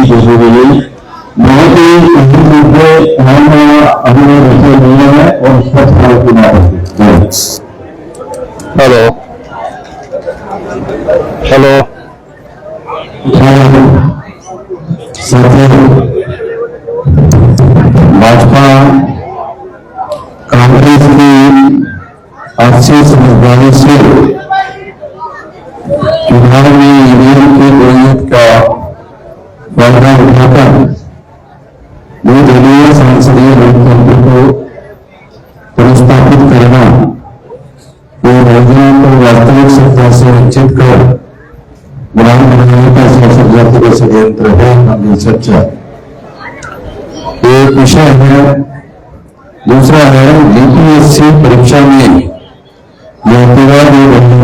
गई बहुत ही अहम मुद्दे हम हमने रखे हुए हैं और उस पर हेलो हेलो भाजपा कांग्रेस की अच्छी समझदारी से चुनाव में ईवीएम की बोलियत का फायदा उठाकर निर्दलीय संसदीय लोकतंत्र को पुनर्स्थापित करना और योजना को वास्तविक सत्ता से वंचित कर ग्राम बनाने का शासक जाति का षड्यंत्र है हमारी चर्चा। एक विषय है। दूसरा है यूपीएससी परीक्षा में जातिवाद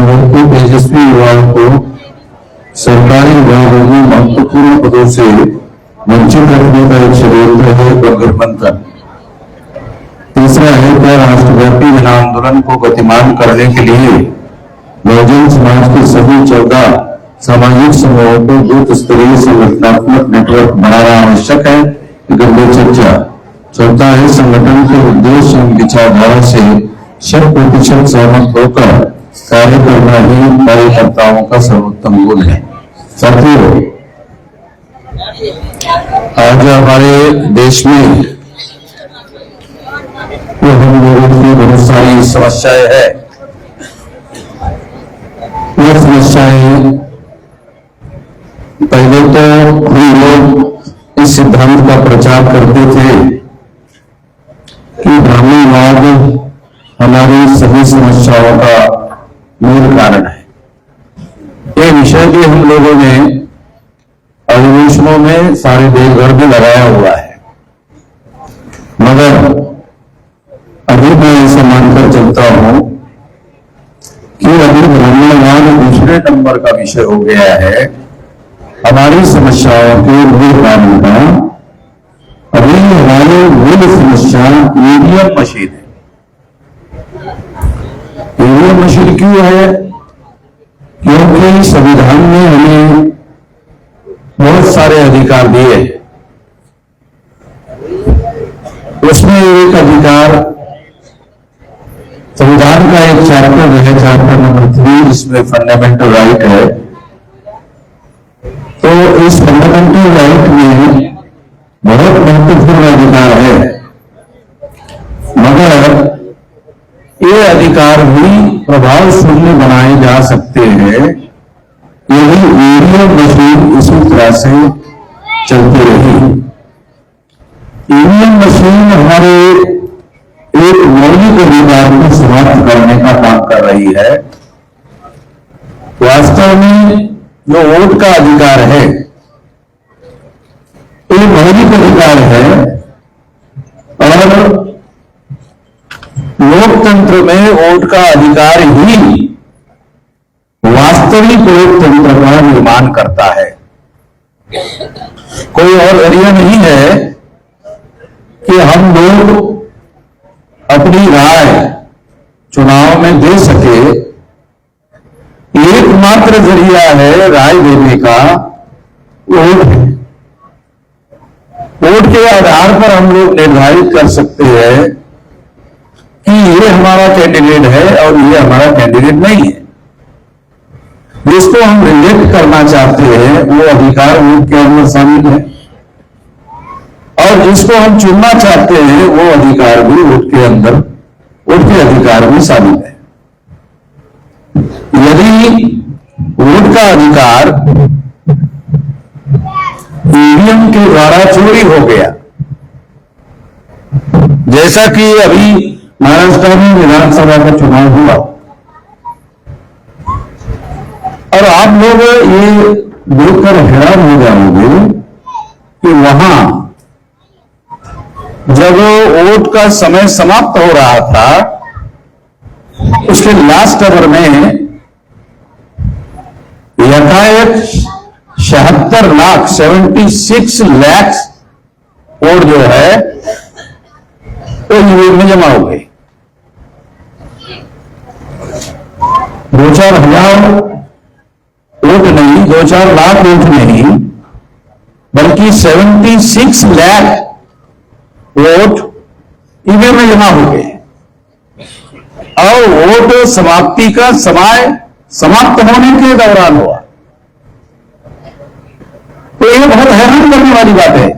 और तेजस्वी युवाओं को सरकारी विभागों में महत्वपूर्ण पदों से वंचित रखने का एक षड्यंत्र है गठबंधन। तीसरा है क्या राष्ट्रव्यापी जन आंदोलन को गतिमान करने के लिए बहुजन समाज के सभी 14 सामाजिक समूहों को बूथ स्तरीय संगठनात्मक नेटवर्क बनाना आवश्यक है। गंभीर चर्चा। चौथा है संगठन के उद्देश्य एवं विचारधारा से 100% सहमत होकर कार्य करना ही कार्यकर्ताओं का सर्वोत्तम गुण है। साथियों, आज हमारे देश में हम लोगों की बहुत सारी समस्याएं हैं। ये समस्याएं पहले तो हम लोग इस सिद्धांत का प्रचार करते थे कि ब्राह्मणवाद हमारी सभी समस्याओं का मूल कारण है। ये विषय भी हम लोगों ने अधिवेशनों में सारे देश भर में लगाया हुआ है, मगर अभी मैं ऐसा मानकर चलता हूं कि अभी ब्राह्मणवाद दूसरे नंबर का विषय हो गया है। हमारी समस्याओं के मूल कारण का अभी हमारी मूल समस्या ईवीएम मशीन है। ईवीएम मशीन क्यों है? क्योंकि संविधान ने हमें बहुत सारे अधिकार दिए। उसमें एक अधिकार संविधान का एक चैप्टर है, चैप्टर नंबर 3, जिसमें फंडामेंटल राइट है। तो इस फंडामेंटल राइट में बहुत महत्वपूर्ण अधिकार है, मगर ये अधिकार भी प्रभाव शून्य बनाए जा सकते हैं यदि ईवीएम मशीन इसी तरह से चलती रही। ईवीएम मशीन हमारे एक मौलिक अधिकार को समाप्त करने का काम कर रही है। वास्तव में जो वोट का अधिकार है, ये मौलिक अधिकार है और लोकतंत्र में वोट का अधिकार ही वास्तविक लोकतंत्र का निर्माण करता है। कोई और जरिया नहीं है कि हम लोग अपनी राय चुनाव में दे सके। एकमात्र जरिया है राय देने का वोट है। वोट के आधार पर हम लोग निर्धारित कर सकते हैं कि ये हमारा कैंडिडेट है और ये हमारा कैंडिडेट नहीं है। जिसको हम रिजेक्ट करना चाहते हैं वो अधिकार वोट के अंदर शामिल है, और जिसको हम चुनना चाहते हैं वो अधिकार भी वोट के अंदर, वोट के अधिकार भी शामिल है। यदि वोट का अधिकार ईवीएम के द्वारा चोरी हो गया, जैसा कि अभी महाराष्ट्र में विधानसभा का चुनाव हुआ, और आप लोग ये देखकर हैरान हो जाओगे कि वहां जब वोट का समय समाप्त हो रहा था, उसके लास्ट आवर में यथायथ 76 लाख वोट जो है वो ईवीएम में जमा हो गए। 2-4 हजार वोट नहीं, 2-4 लाख वोट नहीं, बल्कि कि 76 लाख वोट ईवीएम में जमा हो गए और वोट समाप्ति का समय समाप्त होने के दौरान हुआ। तो ये बहुत हैरान करने वाली बात है।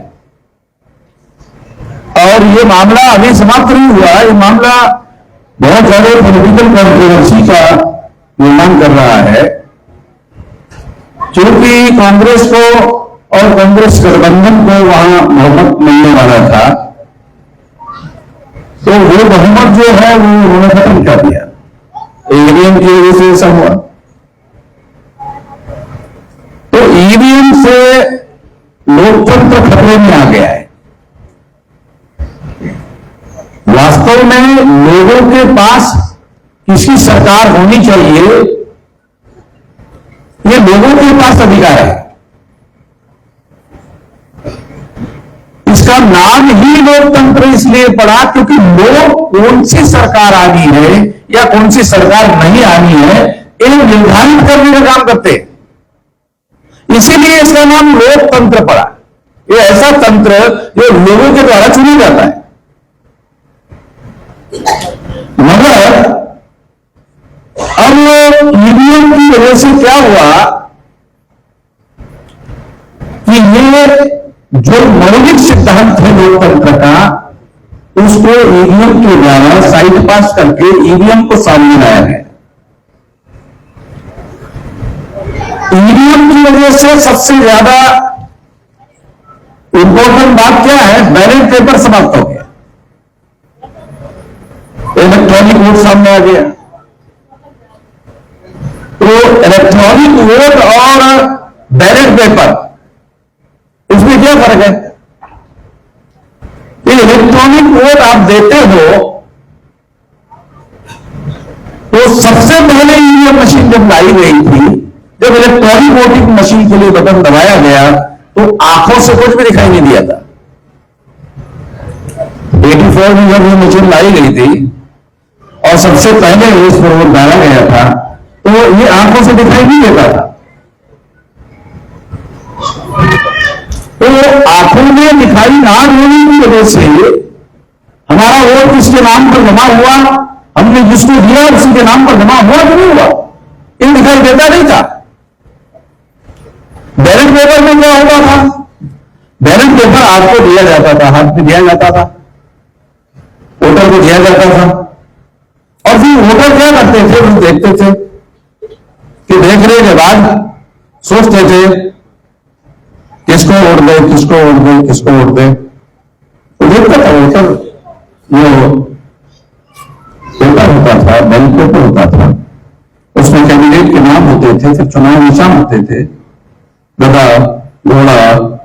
और ये मामला अभी समाप्त नहीं हुआ, ये मामला बहुत ज्यादा पॉलिटिकल कंट्रोवर्सी का निर्माण कर रहा है, क्योंकि कांग्रेस को और कांग्रेस गठबंधन को वहां बहुमत मिलने वाला था, तो वो बहुमत जो है वो उन्होंने खत्म कर दिया। ईवीएम की वजह से ऐसा हुआ। तो ईवीएम से लोकतंत्र खतरे में आ गया है। वास्तव में लोगों के पास किसकी सरकार होनी चाहिए, ये लोगों के पास अधिकार है। इसका नाम ही लोकतंत्र इसलिए पड़ा क्योंकि लोग कौन सी सरकार आनी है या कौन सी सरकार नहीं आनी है ये निर्धारित करने का काम करते हैं, इसीलिए इसका नाम लोकतंत्र पड़ा। ये ऐसा तंत्र जो लोगों के द्वारा चुना जाता है। मगर अब ईवीएम की वजह से क्या हुआ कि ये जो मौलिक सिद्धांत है लोकतंत्र का, उसको ईवीएम के द्वारा साइड पास करके ईवीएम को सामने लाया है। ईवीएम की वजह से सबसे ज्यादा इंपॉर्टेंट बात क्या है, बैलेट पेपर समाप्त हो गया, इलेक्ट्रॉनिक वोट सामने आ गया। तो इलेक्ट्रॉनिक वोट और बैलेट पेपर, इसमें क्या फर्क है? ये इलेक्ट्रॉनिक वोट आप देते हो तो सबसे पहले ईवीएम मशीन जब लाई गई थी, जब इलेक्ट्रॉनिक वोटिंग मशीन के लिए बटन दबाया गया तो आंखों से कुछ भी दिखाई नहीं दिया था। 84 में जब ये मशीन लाई गई थी और सबसे पहले इस पर वोट डाला गया था तो ये आंखों से दिखाई नहीं देता था। तो आंखों में दिखाई ना देने की वजह से हमारा वोट किसके नाम पर जमा हुआ, हमने जिसको दिया उसी के नाम पर जमा हुआ कि नहीं हुआ, ये दिखाई देता नहीं था। बैलेट पेपर में क्या होता था, बैलेट पेपर आपको दिया जाता था, हाथ में दिया जाता था, वोटर को दिया जाता था और फिर वोटर क्या करते थे, वो देखते थे कि देखने के बाद सोचते थे किसको वोट दे, किसको वोट दे, किसको वोट दे। तो देखता था वोटर, जो पेपर होता था, बैलेट पेपर होता था, उसमें कैंडिडेट के नाम होते थे, फिर चुनाव निशान होते थे, गधा, घोड़ा,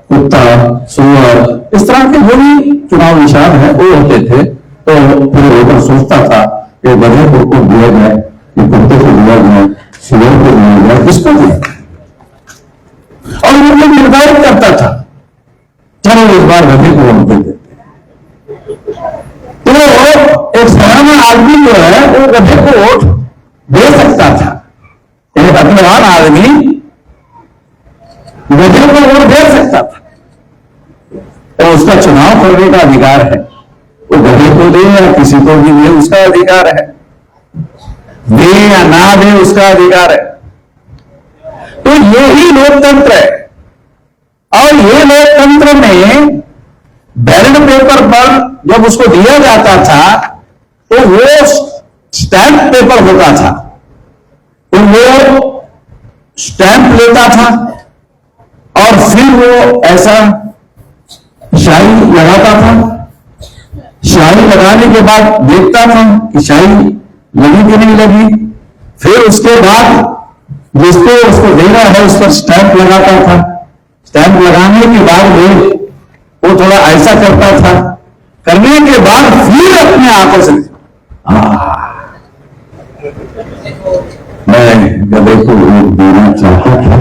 कुत्ता, सुअर, इस तरह के जो भी चुनाव निशान है वो होते थे। तो फिर वोटर सोचता था कि गधे को दिया जाए, कि कुत्ते को दिया जाए, सुअर को दिया जाए, किसको दिया जाए, और वो लोग निर्धारित करता था, चलो इस बार गधे को वोट दे देते। तो एक साधारण आदमी जो है वो गधे को वोट दे सकता था, एक अभिमान आदमी गधे को वोट दे सकता था, और उसका चुनाव करने का अधिकार है। वो गधे को दे या किसी को भी दे, उसका अधिकार है, दे या ना दे उसका अधिकार है। तो यही लोकतंत्र है। और ये लोकतंत्र में बैलेट पेपर पर जब उसको दिया जाता था तो वो स्टैंप पेपर होता था, तो वो स्टैंप लेता था और फिर वो ऐसा शाही लगाता था। शाही लगाने के बाद देखता था कि शाही लगी कि नहीं लगी, फिर उसके बाद जिसको उसको देना है उस पर स्टैंप लगाता था। स्टैंप लगाने के बाद वो थोड़ा ऐसा करता था, करने के बाद फिर अपने आंखों से मैं गधे को वोट देना चाहता था,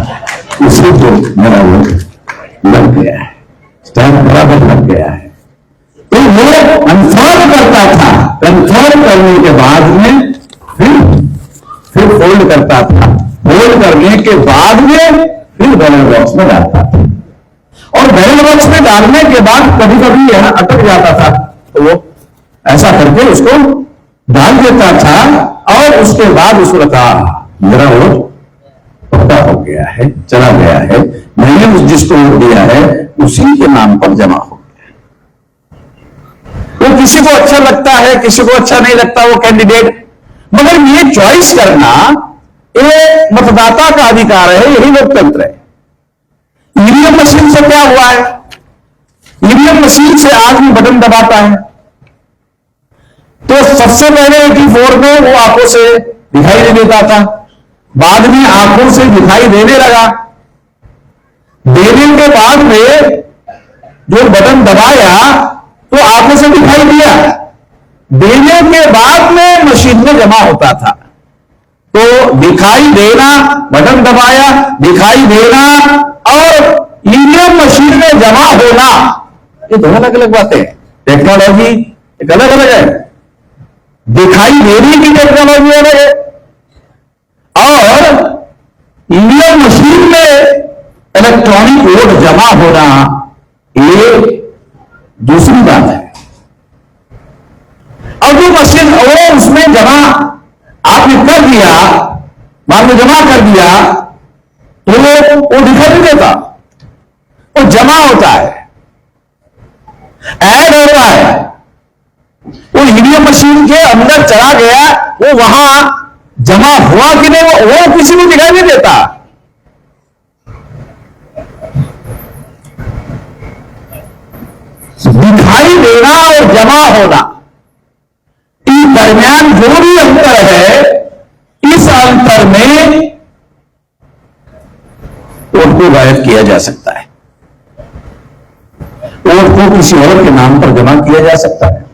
उसी को मेरा वोट लग गया है, स्टैंप बराबर लग गया है। तो वो कंफर्म करता था, कंफर्म करने के बाद में फिर फोल्ड करता था, फोल्ड करने के बाद में फिर बैलेट बॉक्स में डालता था। और बैलेट बॉक्स में डालने के बाद कभी कभी यह अटक जाता था, तो वो ऐसा करके उसको डाल देता था और उसके बाद उसको कहा मेरा वोट पक्का हो गया है, चला गया है, मैंने जिसको वोट दिया है उसी के नाम पर जमा हो गया। वो किसी को अच्छा लगता है, किसी को अच्छा नहीं लगता वो कैंडिडेट, मगर ये चॉइस करना ये मतदाता का अधिकार है, यही लोकतंत्र है। ईवीएम मशीन से क्या हुआ है? ईवीएम मशीन से आदमी बटन दबाता है तो सबसे पहले 84 में वो आंखों से दिखाई नहीं देता था, बाद में आंखों से दिखाई देने लगा, देने के बाद में जो बटन दबाया तो आंखों से दिखाई दिया, देने के बाद में मशीन में जमा होता था। तो दिखाई देना, बटन दबाया, दिखाई देना और ईवीएम मशीन में जमा होना, ये दो अलग अलग बातें हैं। टेक्नोलॉजी एक अलग अलग है, दिखाई देने की टेक्नोलॉजी अलग है और ईवीएम मशीन में इलेक्ट्रॉनिक वोट जमा होना ये दूसरी बात है। और जो मशीन वो उसमें जमा आपने कर दिया, बाद में जमा कर दिया तो वो दिखाई नहीं देता, वो जमा होता है, ऐड होता है, वो ईवीएम मशीन के अंदर चला गया, वो वहां जमा हुआ कि नहीं वो किसी को दिखाई नहीं देता। दिखाई देना और जमा होना इस दरमियान जो भी अंतर है, इस अंतर में वोट को गायब किया जा सकता है, वोट को किसी और के नाम पर जमा किया जा सकता है।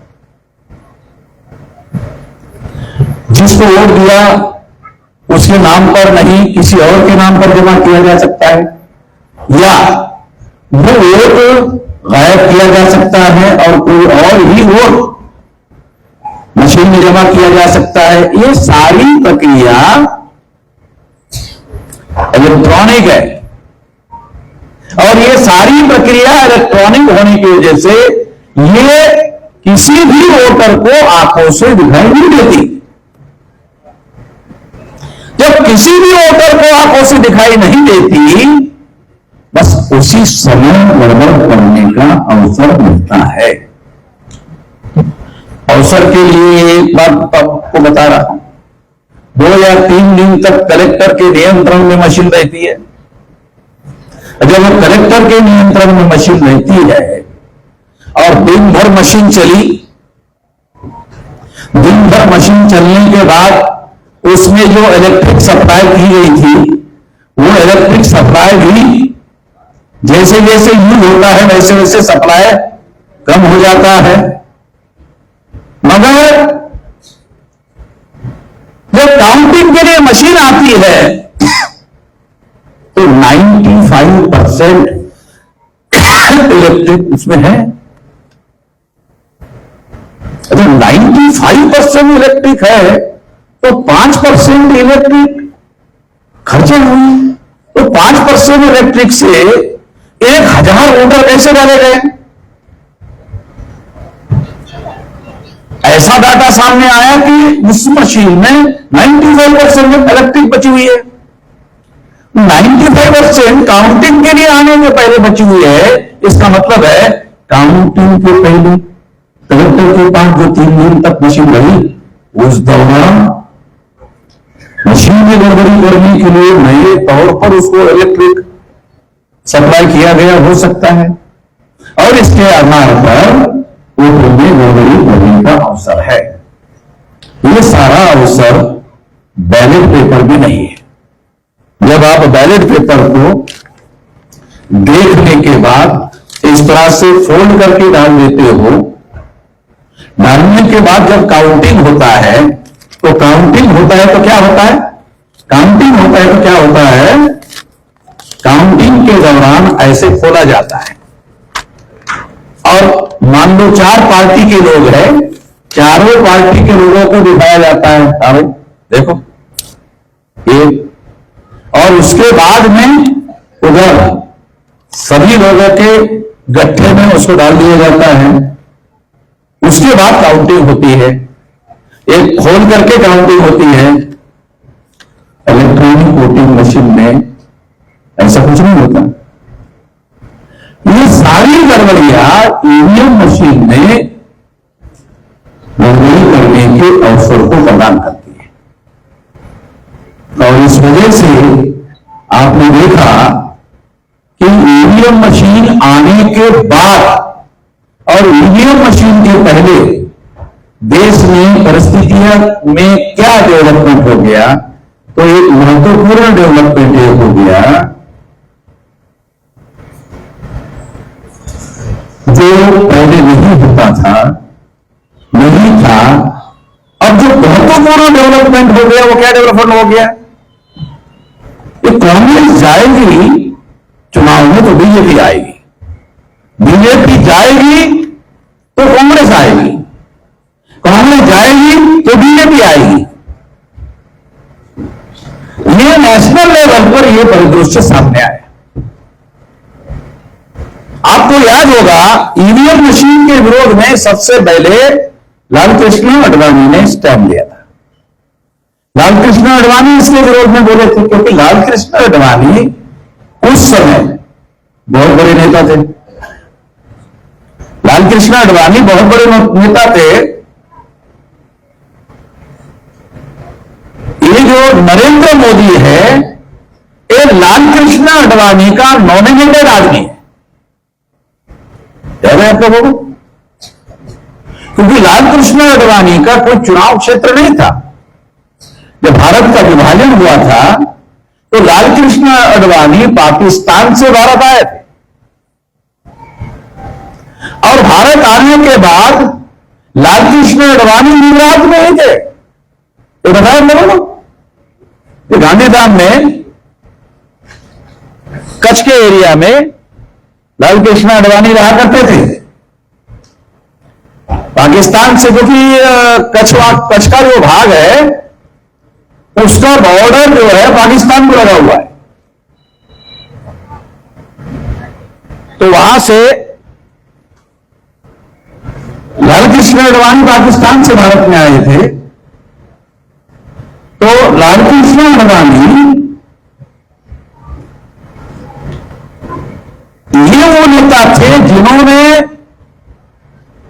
जिसको वोट दिया उसके नाम पर नहीं, किसी और के नाम पर जमा किया जा सकता है, या वो वोट गायब किया जा सकता है और कोई और ही वोट मशीन में जमा किया जा सकता है। ये सारी प्रक्रिया इलेक्ट्रॉनिक है और ये सारी प्रक्रिया इलेक्ट्रॉनिक होने की वजह से ये किसी भी वोटर को आंखों से दिखाई नहीं देती। जब किसी भी वोटर को आंखों से दिखाई नहीं देती, बस उसी समय गड़बड़ करने का अवसर मिलता है। अवसर के लिए एक बात आपको बता रहा हूं, 2 या 3 दिन तक कलेक्टर के नियंत्रण में मशीन रहती है। जब वो कलेक्टर के नियंत्रण में मशीन रहती है और दिन भर मशीन चली, दिन भर मशीन चलने के बाद उसमें जो इलेक्ट्रिक सप्लाई की गई थी, वो इलेक्ट्रिक सप्लाई भी जैसे जैसे यूज होता है वैसे वैसे सप्लाई कम हो जाता है। मगर जब काउंटिंग के लिए मशीन आती है तो 95% इलेक्ट्रिक उसमें है। अगर 95% इलेक्ट्रिक है तो 5% इलेक्ट्रिक खर्चा हुई, तो 5% इलेक्ट्रिक से 1000 वोटर कैसे डाले गए? ऐसा डाटा सामने आया कि उस मशीन में 95% इलेक्ट्रिक बची हुई है, 95% काउंटिंग के लिए आने के पहले बची हुई है। इसका मतलब है काउंटिंग के पहले कलेक्टर के पास जो 3 दिन तक मशीन रही, उस दौरान मशीन में गड़बड़ी करने के लिए नए तौर पर उसको इलेक्ट्रिक सप्लाई किया गया हो सकता है और इसके आधार पर वोटों में गड़बड़ी करने का अवसर है। ये सारा अवसर बैलेट पेपर में नहीं है। जब आप बैलेट पेपर को देखने के बाद इस तरह से फोल्ड करके डाल देते हो, डालने के बाद जब काउंटिंग होता है तो काउंटिंग होता है तो क्या होता है? काउंटिंग होता है तो क्या होता है? काउंटिंग के दौरान ऐसे खोला जाता है और मान लो 4 पार्टी के लोग हैं, चारों पार्टी के लोगों को दिखाया जाता है, अरे देखो एक, और उसके बाद में उधर सभी लोगों के गट्ठे में उसको डाल दिया जाता है, उसके बाद काउंटिंग होती है, एक खोल करके काउंटिंग होती है। इलेक्ट्रॉनिक वोटिंग मशीन में ऐसा कुछ नहीं होता। ये सारी गड़बड़ियां ईवीएम मशीन में गड़बड़ी करने के अवसर को प्रदान करती है। और इस वजह से आपने देखा कि ईवीएम मशीन आने के बाद और ईवीएम मशीन के पहले देश में परिस्थितियां में क्या डेवलपमेंट हो गया, तो एक महत्वपूर्ण डेवलपमेंट ये हो गया जो पहले नहीं होता था, नहीं था। अब जो महत्वपूर्ण डेवलपमेंट हो गया वो क्या डेवलपमेंट हो गया, ये कांग्रेस जाएगी चुनाव में तो बीजेपी आएगी, बीजेपी जाएगी तो कांग्रेस आएगी, कांग्रेस जाएगी तो बीजेपी आएगी। ये नेशनल लेवल पर यह परिदृश्य सामने आया। आपको याद होगा ईवीएम मशीन के विरोध में सबसे पहले लालकृष्ण आडवाणी ने स्टैंड लिया था। लालकृष्ण आडवाणी इसके विरोध में बोले थे क्योंकि लालकृष्ण आडवाणी उस समय बहुत बड़े नेता थे। लालकृष्ण आडवाणी बहुत बड़े नेता थे। ये जो नरेंद्र मोदी है ये लालकृष्ण आडवाणी का नॉमिनेटेड आदमी है, याद है आप लोगों को? क्योंकि लालकृष्ण आडवाणी का कोई चुनाव क्षेत्र नहीं था। जब भारत का विभाजन हुआ था तो लालकृष्ण आडवाणी पाकिस्तान से भारत आए थे और भारत आने के बाद लालकृष्ण आडवाणी गुजरात में ही थे। तो बताया लोगों को गांधीधाम में कच्छ के एरिया में लालकृष्ण आडवाणी रहा करते थे। पाकिस्तान से क्योंकि कच्छ का जो भाग है उसका बॉर्डर जो है पाकिस्तान को लगा हुआ है, तो वहां से लालकृष्ण आडवाणी पाकिस्तान से भारत में आए थे। तो लालकृष्ण आडवाणी ये वो नेता थे जिन्होंने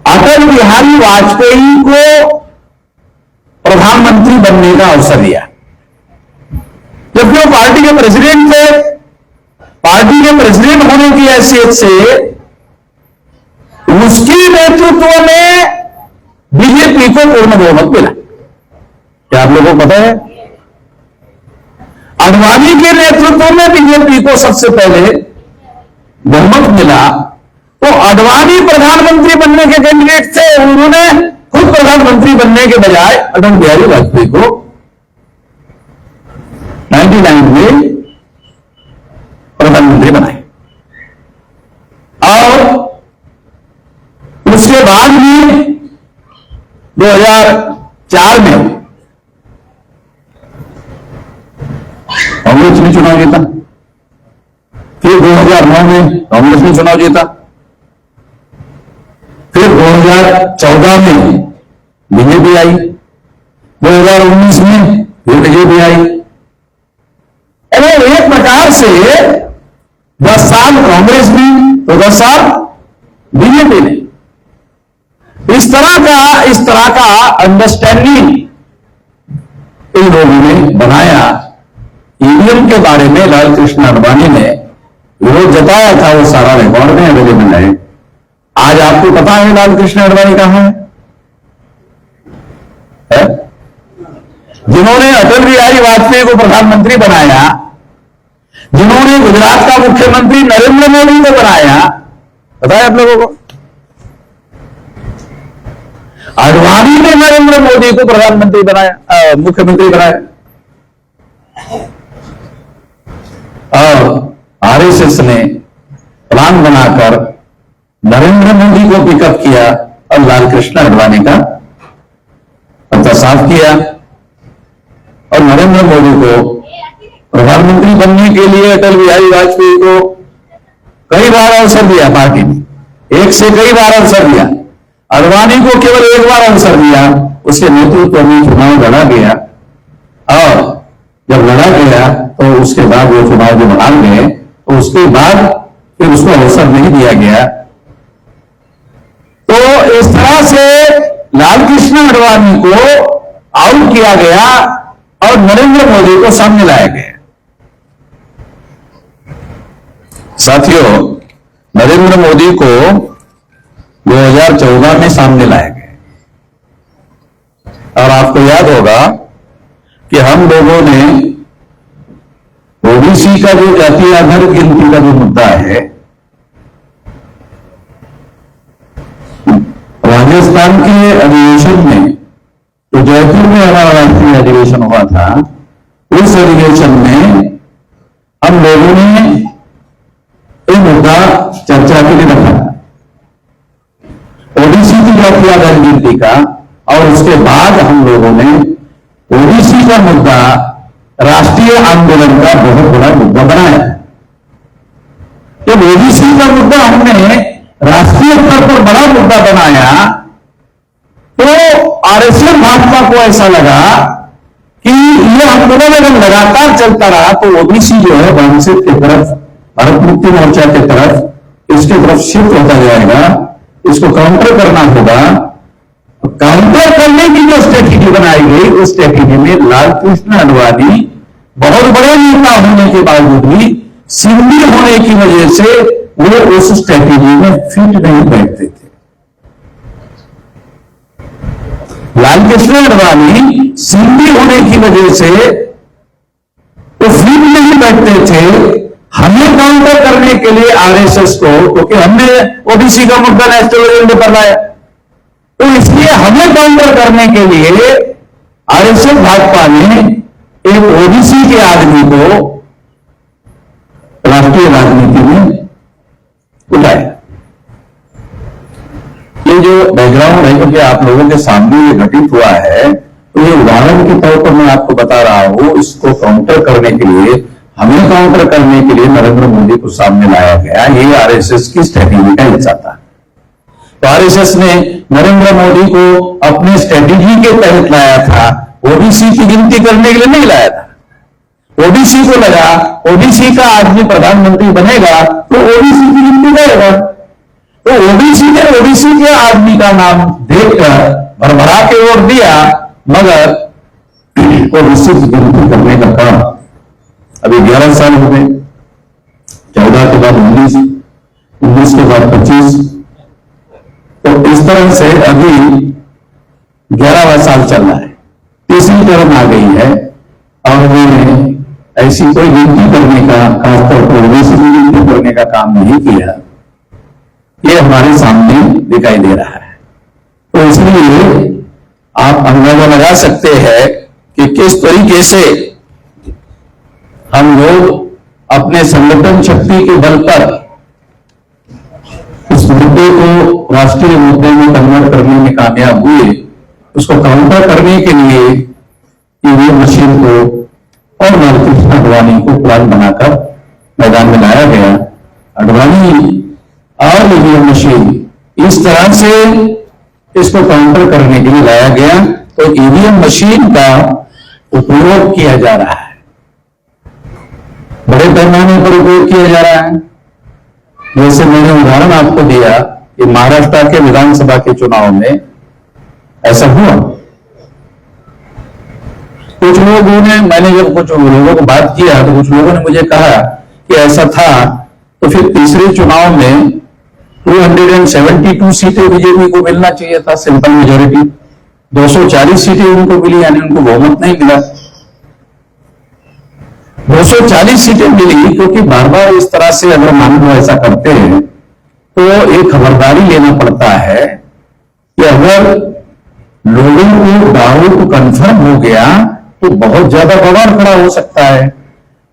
अटल बिहारी वाजपेयी को प्रधानमंत्री बनने का अवसर दिया। जबकि वो पार्टी के प्रेसिडेंट थे, पार्टी के प्रेसिडेंट होने की हैसियत से उसके नेतृत्व में बीजेपी को पूर्ण बहुमत मिला। क्या आप लोगों को पता है? आडवाणी के नेतृत्व में बीजेपी को सबसे पहले बहुमत मिला। तो आडवाणी प्रधानमंत्री बनने के कैंडिडेट थे, उन्होंने खुद प्रधानमंत्री बनने के बजाय अटल बिहारी वाजपेयी को 99 में प्रधानमंत्री बनाए। और उसके बाद भी 2004 में कांग्रेस ने चुनाव जीता, फिर 2009 में कांग्रेस ने चुनाव जीता, फिर 2014 में बीजेपी आई, 2019 में फिर बीजेपी आई। एक प्रकार से 10 साल कांग्रेस ने तो 10 साल बीजेपी ने। इस तरह का अंडरस्टैंडिंग इन लोगों ने बनाया। ईवीएम के बारे में लालकृष्ण आडवाणी ने विरोध जताया था, वो सारा रिकॉर्ड में अवेलेबल है। आज आपको पता है लालकृष्ण आडवाणी कहां है? जिन्होंने अटल बिहारी वाजपेयी को प्रधानमंत्री बनाया, जिन्होंने गुजरात का मुख्यमंत्री नरेंद्र मोदी को बनाया, पता है आप लोगों को? आडवाणी ने नरेंद्र मोदी को प्रधानमंत्री बनाया, मुख्यमंत्री बनाया। और आरएसएस ने प्लान बनाकर नरेंद्र मोदी को पिकअप किया और लालकृष्ण आडवाणी का पता साफ किया और नरेंद्र मोदी को प्रधानमंत्री बनने के लिए अटल बिहारी वाजपेयी को कई बार अवसर दिया पार्टी ने, एक से कई बार अवसर दिया। आडवाणी को केवल एक बार अवसर दिया, उसके नेतृत्व में चुनाव लड़ा गया, और जब लड़ा गया तो उसके बाद वो चुनाव जब हार गए तो उसके बाद फिर उसको अवसर नहीं दिया गया। तो इस तरह से लालकृष्ण आडवाणी को आउट किया गया और नरेंद्र मोदी को सामने लाया गया। साथियों, नरेंद्र मोदी को 2014 में सामने लाया गया, और आपको याद होगा कि हम लोगों ने ओबीसी का जो जातीय आधारित गिनती का जो मुद्दा है, राजस्थान के अधिवेशन में, तो जयपुर में हमारा राष्ट्रीय अधिवेशन हुआ था, उस अधिवेशन में हम लोगों ने ये मुद्दा चर्चा के लिए रखा, ओबीसी की जातीय आधारित गिनती का, और उसके बाद हम लोगों ने ओबीसी का मुद्दा राष्ट्रीय आंदोलन का बहुत बड़ा मुद्दा बनाया। जब ओबीसी का मुद्दा हमने राष्ट्रीय स्तर पर बड़ा मुद्दा बनाया तो आरएसएस भाजपा को ऐसा लगा कि ये आंदोलन अगर लगातार चलता रहा तो ओबीसी जो है वंचित की तरफ, भारत मुक्ति मोर्चा की तरफ, इसकी तरफ शिफ्ट होता जाएगा, इसको काउंटर करना होगा। काउंटर करने की जो स्ट्रेटेजी बनाई गई, उस स्ट्रेटेजी में लालकृष्ण आडवाणी बहुत बड़े नेता होने के बावजूद भी, सिंधी होने की वजह से वो उस स्ट्रेटेजी में फिट नहीं बैठते थे। लालकृष्ण आडवाणी सिंधी होने की वजह से वो फिट नहीं बैठते थे। हमें काउंटर करने के लिए आरएसएस को, क्योंकि हमने ओबीसी का मुद्दा नेशनल एजेंडे पर लाया, तो इसलिए हमें काउंटर करने के लिए आरएसएस भाजपा ने एक ओबीसी के आदमी को राष्ट्रीय राजनीति में बुलाया। ये जो बैकग्राउंड है, क्योंकि आप लोगों के सामने ये घटित हुआ है, तो ये उदाहरण के तौर पर मैं आपको बता रहा हूं। इसको काउंटर करने के लिए, हमें काउंटर करने के लिए नरेंद्र मोदी को सामने लाया गया। ये आरएसएस की स्ट्रेटेजी का हिस्सा था। तो आरएसएस ने नरेंद्र मोदी को अपने स्ट्रेटेजी के तहत लाया था, ओबीसी की गिनती करने के लिए नहीं लाया था। ओबीसी को लगा ओबीसी का आदमी प्रधानमंत्री बनेगा तो ओबीसी की गिनती करेगा, तो ओबीसी ने ओबीसी के आदमी का नाम देखकर भरभरा के वोट दिया, मगर ओबीसी की गिनती करने का काम अभी 11 साल हो गए। 14 के बाद 19, 19 के बाद 25, तो इस तरह से अभी 11वां साल चल रहा है, तीसरी टर्म आ गई है, और उन्होंने ऐसी कोई गिनती करने का, खासतौर पर ओबीसी की गिनती करने का काम नहीं किया। ये हमारे सामने दिखाई दे रहा है। तो इसलिए आप अंदाजा लगा सकते हैं कि किस तरीके से हम लोग अपने संगठन शक्ति के बल पर इस मुद्दे को राष्ट्रीय मुद्दे में कन्वर्ट करने में कामयाब हुए। उसको काउंटर करने के लिए ईवीएम मशीन को और लालकृष्ण आडवाणी को प्लान बनाकर मैदान में लाया गया। आडवाणी और ईवीएम मशीन, इस तरह से इसको काउंटर करने के लिए लाया गया। तो ईवीएम मशीन का उपयोग किया जा रहा है, बड़े पैमाने पर उपयोग किया जा रहा है। जैसे मैंने उदाहरण आपको दिया कि महाराष्ट्र के विधानसभा के चुनाव में ऐसा हुआ। कुछ लोगों ने, मैंने जब कुछ लोगों को बात किया तो कुछ लोगों ने मुझे कहा कि ऐसा था, तो फिर तीसरे चुनाव में 272 सीटें बीजेपी को मिलना चाहिए था, सिंपल मेजोरिटी। 240 सीटें उनको मिली, यानी उनको बहुमत नहीं मिला। 240 सीटें मिली क्योंकि बार बार इस तरह से अगर मान लो ऐसा करते हैं तो एक खबरदारी लेना पड़ता है कि अगर लोगों को डाउट कंफर्म हो गया तो बहुत ज्यादा बवाल खड़ा हो सकता है।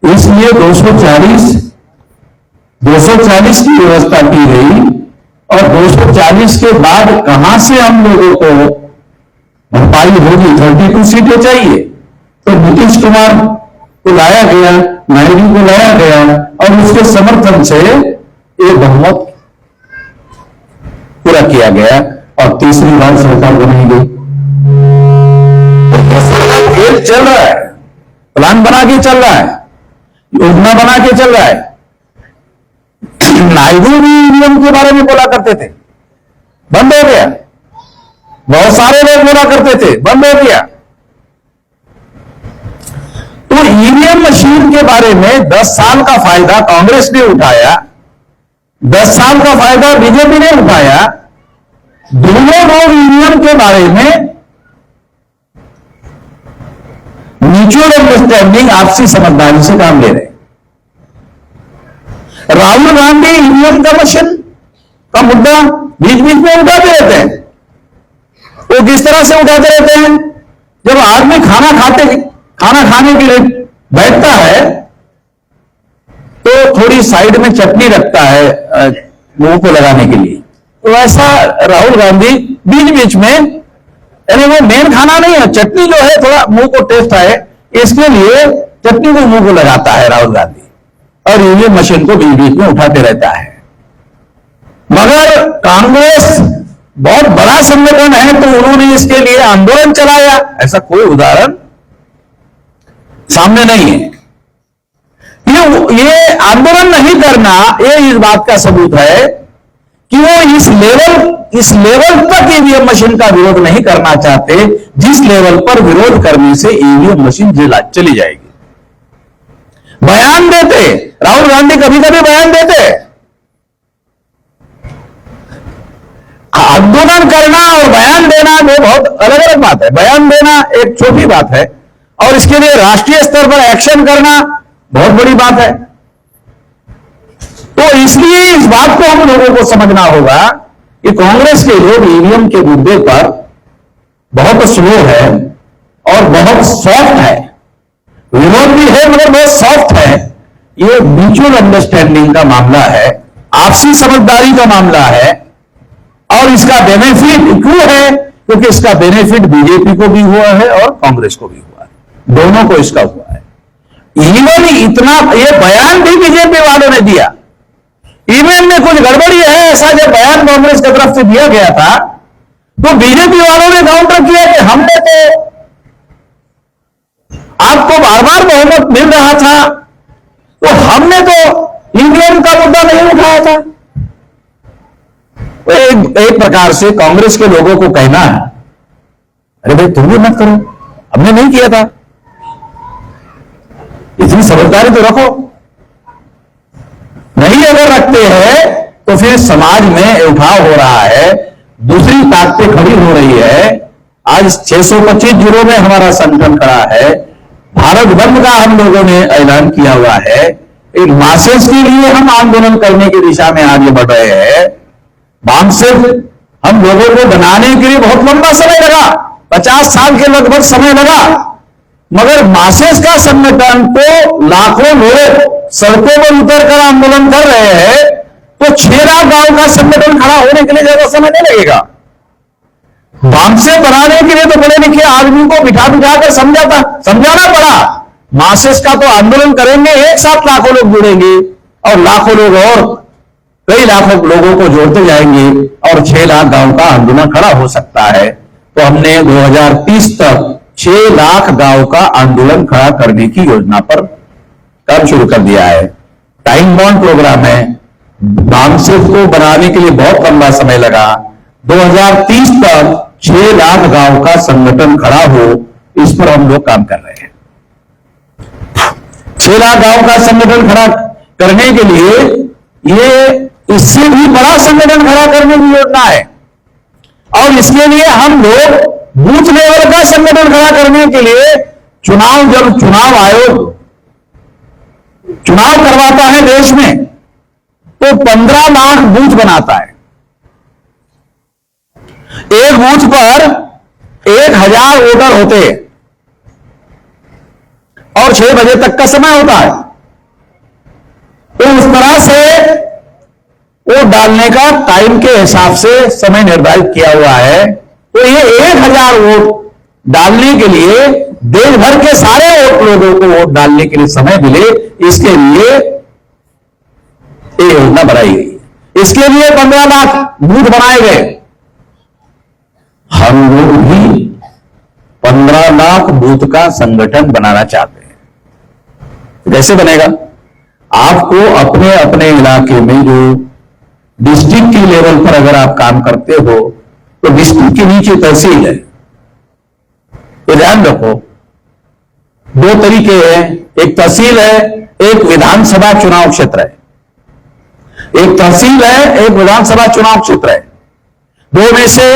इसलिए 240 की व्यवस्था की गई, और 240 के बाद कहां से हम लोगों को भरपाई होगी, 32 सीटें चाहिए। तो नीतीश कुमार को लाया गया, नायडू को लाया गया, और उसके समर्थन से एक बहुमत पूरा किया गया और तीसरी बार सरकार बनाई गई। खेल चल रहा है, प्लान बना के चल रहा है, योजना बना के चल रहा है। नायडू भी ईवीएम के बारे में बोला करते थे, बंद हो गया। बहुत सारे लोग बोला करते थे, बंद हो गया। तो ईवीएम मशीन के बारे में 10 साल का फायदा कांग्रेस ने उठाया, 10 साल का फायदा बीजेपी ने उठाया। दोनों लोग ईवीएम के बारे में म्यूचुअल अंडरस्टैंडिंग, आपसी समझदारी से काम ले रहे। राहुल गांधी ईवीएम का मशीन का मुद्दा बीच बीच में उठाते रहते हैं। वो किस तरह से उठाते रहते हैं? जब आदमी खाना खाने के लिए बैठता है तो थोड़ी साइड में चटनी रखता है मुंह को लगाने के लिए। तो ऐसा राहुल गांधी बीच बीच में, यानी वो मेन खाना नहीं है, चटनी जो है थोड़ा मुंह को टेस्ट आए इसके लिए चटनी को मुंह को लगाता है राहुल गांधी, और ईवीएम मशीन को बीच बीच में उठाते रहता है। मगर कांग्रेस बहुत बड़ा संगठन है तो उन्होंने इसके लिए आंदोलन चलाया, ऐसा कोई उदाहरण सामने नहीं है। ये आंदोलन नहीं करना, ये इस बात का सबूत है कि वो इस लेवल तक ईवीएम मशीन का विरोध नहीं करना चाहते जिस लेवल पर विरोध करने से ईवीएम मशीन चली जाएगी। बयान देते, राहुल गांधी कभी कभी बयान देते। आंदोलन करना और बयान देना दो बहुत अलग अलग बात है। बयान देना एक छोटी बात है और इसके लिए राष्ट्रीय स्तर पर एक्शन करना बहुत बड़ी बात है। तो इसलिए इस बात को हम लोगों को समझना होगा कि कांग्रेस के लोग ईवीएम के मुद्दे पर बहुत स्लो है और बहुत सॉफ्ट है। विरोध भी है मगर बहुत सॉफ्ट है। ये म्यूचुअल अंडरस्टैंडिंग का मामला है, आपसी समझदारी का मामला है, और इसका बेनिफिट क्यों है? क्योंकि इसका बेनिफिट बीजेपी को भी हुआ है और कांग्रेस को भी हुआ है, दोनों को इसका हुआ है। इवन इतना ये बयान भी बीजेपी वालों ने दिया, ईवीएम में कुछ गड़बड़ी है ऐसा जब बयान कांग्रेस की तरफ से दिया गया था तो बीजेपी वालों ने काउंटर किया कि हमने तो आपको बार बार बहुमत मिल रहा था तो हमने तो ईवीएम का मुद्दा नहीं उठाया था। तो एक प्रकार से कांग्रेस के लोगों को कहना है, अरे भाई तुम भी मत करो, हमने नहीं किया था, इतनी समझदारी तो रखो। नहीं अगर रखते हैं तो फिर समाज में उठाव हो रहा है, दूसरी ताकतें खड़ी हो रही है। आज 625 जिलों में हमारा संगठन खड़ा है, भारत बंद का हम लोगों ने ऐलान किया हुआ है। एक मासेस के लिए हम आंदोलन करने की दिशा में आगे बढ़ रहे हैं। मासेस हम लोगों को बनाने के लिए बहुत लंबा समय लगा, 50 साल के लगभग समय लगा, मगर मासेस का संगठन तो लाखों लोग सड़कों पर उतर कर आंदोलन कर रहे हैं, तो 6 लाख गांव का संगठन खड़ा होने के लिए ज्यादा समय नहीं लगेगा। मासेस बनाने के लिए तो बड़े लिखे आदमी को बिठा कर समझाना पड़ा। मासेस का तो आंदोलन करेंगे, एक साथ लाखों लोग जुड़ेंगे और लाखों लोग और कई लाखों लोगों को जोड़ते जाएंगे और 6 लाख गांव का आंदोलन खड़ा हो सकता है। तो हमने 2030 तक 6 लाख गांव का आंदोलन खड़ा करने की योजना पर काम शुरू कर दिया है। टाइम बाउंड प्रोग्राम है, मासेस को बनाने के लिए बहुत लंबा समय लगा। 2030 तक 6 लाख गांव का संगठन खड़ा हो, इस पर हम लोग काम कर रहे हैं। 6 लाख गांव का संगठन खड़ा करने के लिए ये इससे भी बड़ा संगठन खड़ा करने की योजना है और इसके लिए हम लोग बूथ लेवल का संगठन खड़ा करने के लिए जब चुनाव आयोग चुनाव करवाता है देश में तो 15 लाख बूथ बनाता है। एक बूथ पर 1000 वोटर होते हैं और 6 बजे तक का समय होता है। तो उस तरह से वोट डालने का टाइम के हिसाब से समय निर्धारित किया हुआ है। तो ये 1000 वोट डालने के लिए देश भर के सारे लोगों को वोट डालने के लिए समय मिले, इसके लिए ये योजना बनाई गई। इसके लिए 15 लाख बूथ बनाए गए। हम लोग भी 15 लाख बूथ का संगठन बनाना चाहते हैं। कैसे बनेगा? आपको अपने अपने इलाके में जो डिस्ट्रिक्ट के लेवल पर अगर आप काम करते हो तो डिस्ट्रिक्ट के नीचे तहसील है। तो ध्यान रखो, दो तरीके हैं, एक तहसील है, एक विधानसभा चुनाव क्षेत्र है। एक तहसील है, एक विधानसभा चुनाव क्षेत्र है। दो में से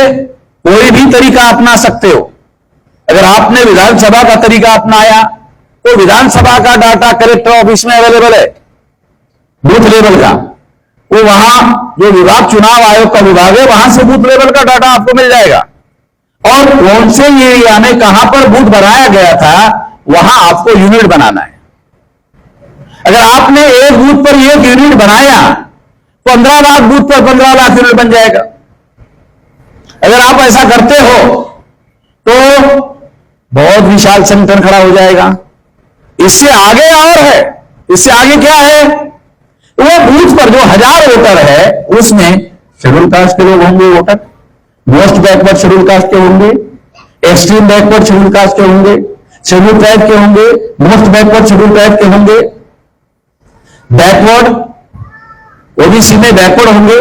कोई भी तरीका अपना सकते हो। अगर आपने विधानसभा का तरीका अपनाया तो विधानसभा का डाटा कलेक्टर ऑफिस में अवेलेबल है, बूथ लेवल का। वो वहां जो विभाग, चुनाव आयोग का विभाग है, वहां से बूथ लेवल का डाटा आपको मिल जाएगा। और कौन से एरिया में कहां पर बूथ बनाया गया था, वहां आपको यूनिट बनाना है। अगर आपने एक बूथ पर एक यूनिट बनाया, 15 लाख बूथ पर 15 लाख यूनिट बन जाएगा। अगर आप ऐसा करते हो तो बहुत विशाल संगठन खड़ा हो जाएगा। इससे आगे और है, इससे आगे क्या है? वो बूथ पर जो 1000 वोटर है, उसमें शेड्यूल कास्ट के लोग होंगे voter, most backward schedule caste के होंगे, एक्सट्रीम बैकवर्ड शेड्यूल कास्ट के होंगे, शेड्यूल ट्राइब के होंगे, मोस्ट बैकवर्ड शेड्यूल ट्राइब के होंगे, बैकवर्ड ओबीसी में बैकवर्ड होंगे,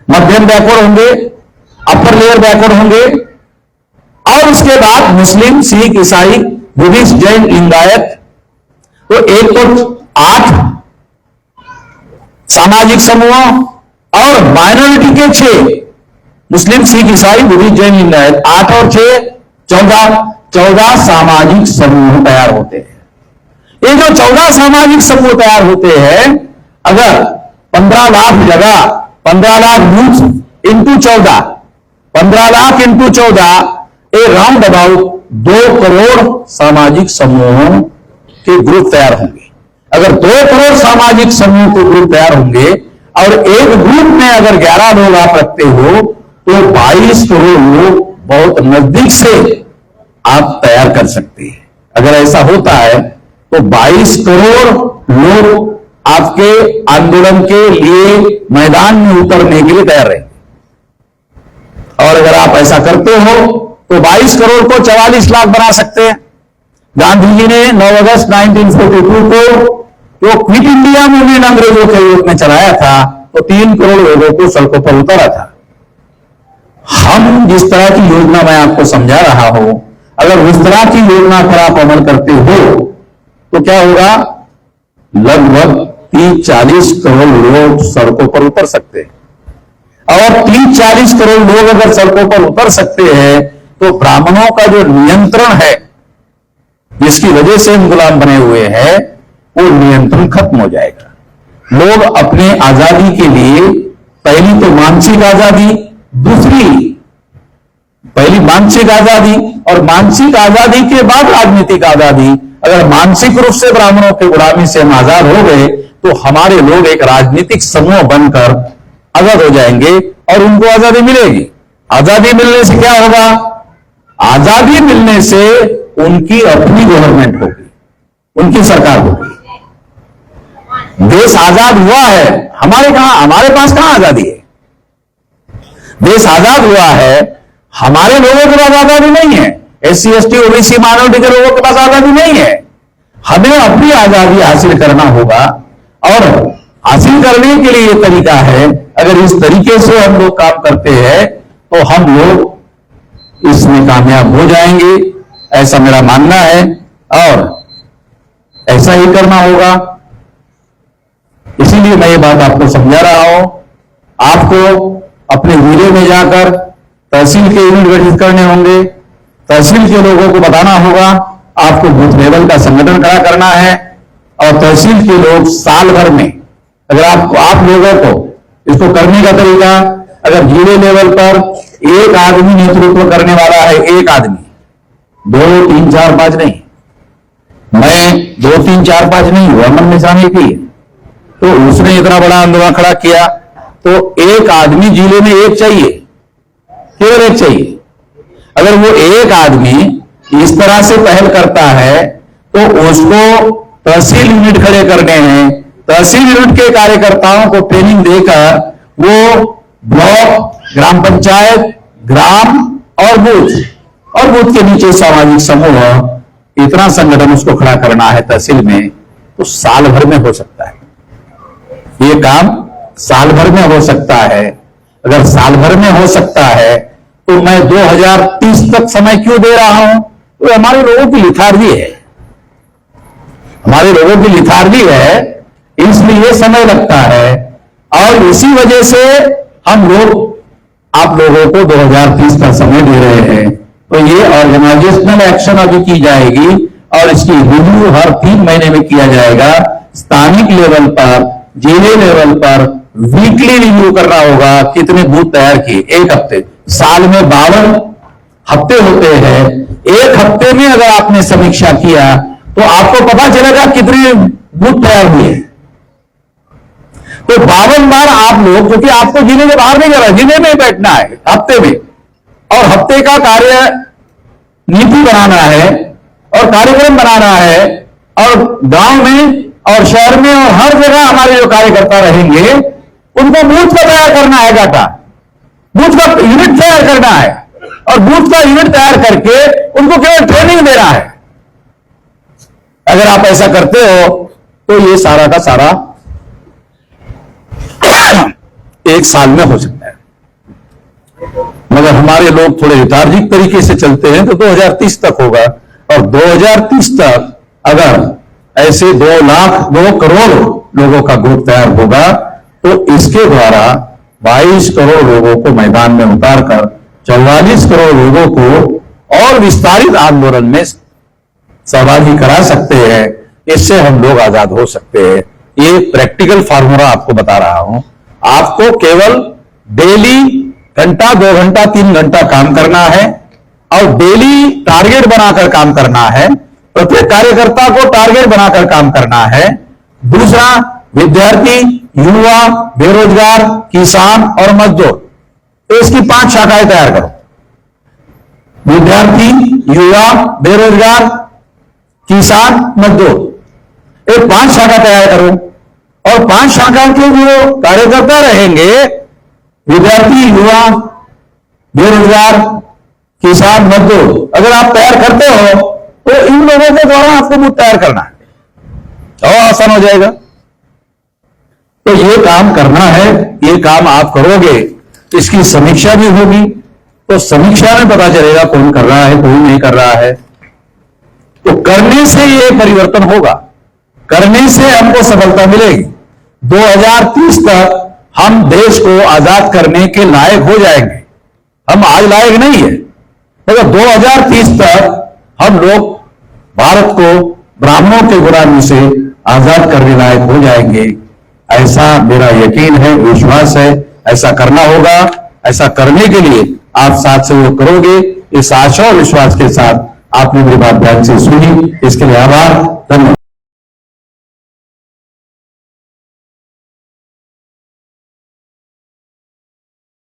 मध्यम बैकवर्ड होंगे, अपर लेयर बैकवर्ड होंगे, और उसके बाद मुस्लिम, सिख, ईसाई, बुद्धिस्ट, जैन, लिंगायत। तो एक तो 8 सामाजिक समूह और माइनॉरिटी के 6, मुस्लिम, सिख, ईसाई, बुद्धिस्ट, जैन, लिंगायत, 8 और 6 14 सामाजिक समूह तैयार होते हैं। ये जो 14 सामाजिक समूह तैयार होते हैं, अगर 15 लाख जगह, 15 lakh booth into 14, 15 lakh into 14, A round about 2 crore सामाजिक समूहों के ग्रुप तैयार होंगे। अगर 2 करोड़ सामाजिक समूह के ग्रुप तैयार होंगे और एक ग्रुप में अगर 11 लोग आप रखते हो तो 22 करोड़ लोग बहुत नजदीक से आप तैयार कर सकते हैं। अगर ऐसा होता है तो 22 करोड़ लोग आपके आंदोलन के लिए मैदान में उतरने के लिए तैयार रहेंगे। और अगर आप ऐसा करते हो तो 22 करोड़ को 44 लाख बना सकते हैं। गांधी जी ने 9 अगस्त 1942 को जो क्विट इंडिया मूवमेंट अंग्रेजों के विरोध में चलाया था तो 3 करोड़ लोगों को सड़कों पर उतारा था। हम जिस तरह की योजना मैं आपको समझा रहा हूं, अगर उस तरह की योजना पर आप अमल करते हो तो क्या होगा? लगभग 30-40 करोड़ लोग सड़कों पर उतर सकते हैं। और 30-40 करोड़ लोग अगर सड़कों पर उतर सकते हैं तो ब्राह्मणों का जो नियंत्रण है, जिसकी वजह से हम गुलाम बने हुए हैं, वो नियंत्रण खत्म हो जाएगा। लोग अपने आजादी के लिए पहली तो मानसिक आजादी, पहली मानसिक आजादी और मानसिक आजादी के बाद राजनीतिक आजादी। अगर मानसिक रूप से ब्राह्मणों की गुलामी से हम आजाद हो गए तो हमारे लोग एक राजनीतिक समूह बनकर आजाद हो जाएंगे और उनको आजादी मिलेगी। आजादी मिलने से क्या होगा? आजादी मिलने से उनकी अपनी गवर्नमेंट होगी, उनकी सरकार होगी। देश आजाद हुआ है, हमारे पास कहां आजादी है? देश आजाद हुआ है, हमारे लोगों के पास आजादी नहीं है। SC, ST, OBC माइनॉरिटी के लोगों के पास आजादी नहीं है। हमें अपनी आजादी हासिल करना होगा और हासिल करने के लिए ये तरीका है। अगर इस तरीके से हम लोग काम करते हैं तो हम लोग इसमें कामयाब हो जाएंगे, ऐसा मेरा मानना है और ऐसा ही करना होगा। इसीलिए मैं ये बात आपको समझा रहा हूं। आपको अपने जिले में जाकर तहसील के यूनिट गठित करने होंगे, तहसील के लोगों को बताना होगा, आपको बूथ लेवल का संगठन खड़ा करना है और तहसील के लोग साल भर में, अगर आप लोगों को इसको करने का तरीका, अगर जिले लेवल पर एक आदमी नेतृत्व करने वाला है, एक आदमी, 2, 3, 4, 5 नहीं, मैं 2, 3, 4, 5 नहीं हुआ, मन में शामिल की, तो उसने इतना बड़ा आंदोलन खड़ा किया तो एक आदमी जिले में एक चाहिए, केवल एक चाहिए। अगर वो एक आदमी इस तरह से पहल करता है तो उसको तहसील यूनिट खड़े करने हैं, तहसील यूनिट के कार्यकर्ताओं को ट्रेनिंग देकर वो ब्लॉक, ग्राम पंचायत, ग्राम और बूथ के नीचे सामाजिक समूह, इतना संगठन उसको खड़ा करना है तहसील में, तो साल भर में हो सकता है। ये काम साल भर में हो सकता है। अगर साल भर में हो सकता है तो मैं 2030 तक समय क्यों दे रहा हूं? तो हमारे लोगों की लिथार्जी है, हमारे लोगों की लिथार्जी है, इसलिए समय लगता है। और इसी वजह से हम लोग आप लोगों को 2030 का समय दे रहे हैं। तो ये ऑर्गेनाइजेशनल एक्शन अभी की जाएगी और इसकी रिव्यू हर 3 महीने में किया जाएगा। स्थानिक लेवल पर, जिले लेवल पर वीकली रिव्यू करना होगा। कितने बूथ तैयार किए, एक हफ्ते, साल में 52 हफ्ते होते हैं। एक हफ्ते में अगर आपने समीक्षा किया तो आपको पता चलेगा कितने बूथ तैयार हुए। तो 52 बार आप लोग, क्योंकि आपको जिले के बाहर नहीं जाना, जिले में ही बैठना है हफ्ते में, और हफ्ते का कार्य नीति बनाना है और कार्यक्रम बनाना है, और गांव में और शहर में और हर जगह हमारे जो कार्यकर्ता रहेंगे उनको बूथ का तैयार करना है, डाटा बूथ का यूनिट तैयार करना है, और बूथ का यूनिट तैयार करके उनको केवल ट्रेनिंग देना है। अगर आप ऐसा करते हो तो ये सारा का सारा एक साल में हो सकता है। मगर हमारे लोग थोड़े लेथार्जिक तरीके से चलते हैं तो 2030 तक होगा। और 2030 तक अगर ऐसे 2 करोड़ लोगों का ग्रुप तैयार होगा तो इसके द्वारा 22 करोड़ लोगों को मैदान में उतारकर 44 करोड़ लोगों को और विस्तारित आंदोलन में सहभागी करा सकते हैं। इससे हम लोग आजाद हो सकते हैं। ये प्रैक्टिकल फार्मूला आपको बता रहा हूं। आपको केवल डेली घंटा, 2 घंटा, 3 घंटा काम करना है और डेली टारगेट बनाकर काम करना है। प्रत्येक कार्यकर्ता को टारगेट बनाकर काम करना है। दूसरा, विद्यार्थी, युवा, बेरोजगार, किसान और मजदूर, तो इसकी 5 शाखाएं तैयार करो। विद्यार्थी, युवा, बेरोजगार, किसान, मजदूर, एक 5 शाखा तैयार करो। और 5 शाखा के जो कार्यकर्ता रहेंगे, विद्यार्थी, युवा, बेरोजगार, किसान, मजदूर, अगर आप तैयार करते हो तो इन लोगों के द्वारा आपको बूथ तैयार करना है और आसान हो जाएगा। तो ये काम करना है, ये काम आप करोगे, इसकी समीक्षा भी होगी। तो समीक्षा में पता चलेगा कौन कर रहा है, कोई नहीं कर रहा है। तो करने से ये परिवर्तन होगा, करने से हमको सफलता मिलेगी। 2030 तक हम देश को आजाद करने के लायक हो जाएंगे। हम आज लायक नहीं है, मगर 2030 तक हम लोग भारत को ब्राह्मणों के गुलामी से आजाद करने लायक हो जाएंगे। ऐसा मेरा यकीन है, विश्वास है। ऐसा करना होगा। ऐसा करने के लिए आप साथ सहयोग करोगे, इस आशा और विश्वास के साथ आपने मेरी बात ध्यान से सुनी, इसके लिए आभार, धन्यवाद।